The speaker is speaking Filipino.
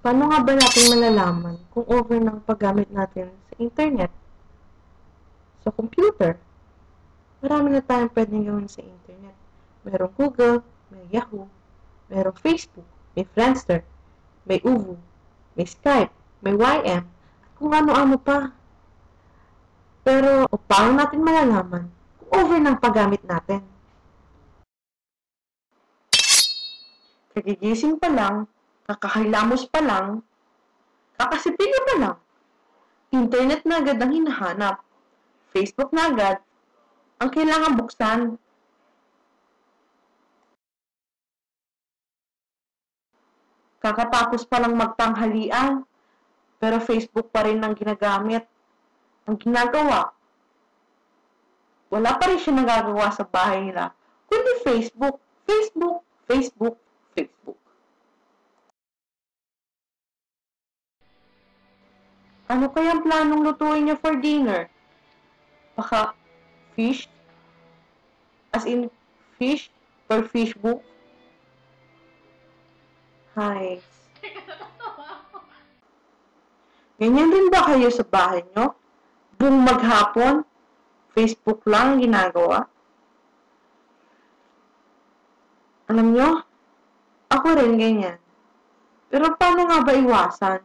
Paano nga ba natin malalaman kung over ng paggamit natin sa internet? Sa computer? Marami na tayong pwedeng gawin sa internet. Merong Google, may Yahoo, merong Facebook, may Friendster, may Uvu, may Skype, may YM, at kung ano-ano pa. Pero paano natin malalaman kung over ng paggamit natin? Kagigising pa lang, kakahilamos pa lang, kakasipili pa lang, internet na agad ang hinahanap, Facebook na agad ang kailangan buksan. Kakatapos pa lang magtanghalian, pero Facebook pa rin ang ginagamit. Ang ginagawa, wala pa rin siya nagagawa sa bahay nila, kundi Facebook, Facebook, Facebook, Facebook. Ano kayang planong lutuin niyo for dinner? Baka fish? As in, fish or fishbook? Hi. Ganyan rin ba kayo sa bahay nyo? Buong maghapon, Facebook lang ginagawa? Alam nyo, ako rin ganyan. Pero paano nga ba iwasan?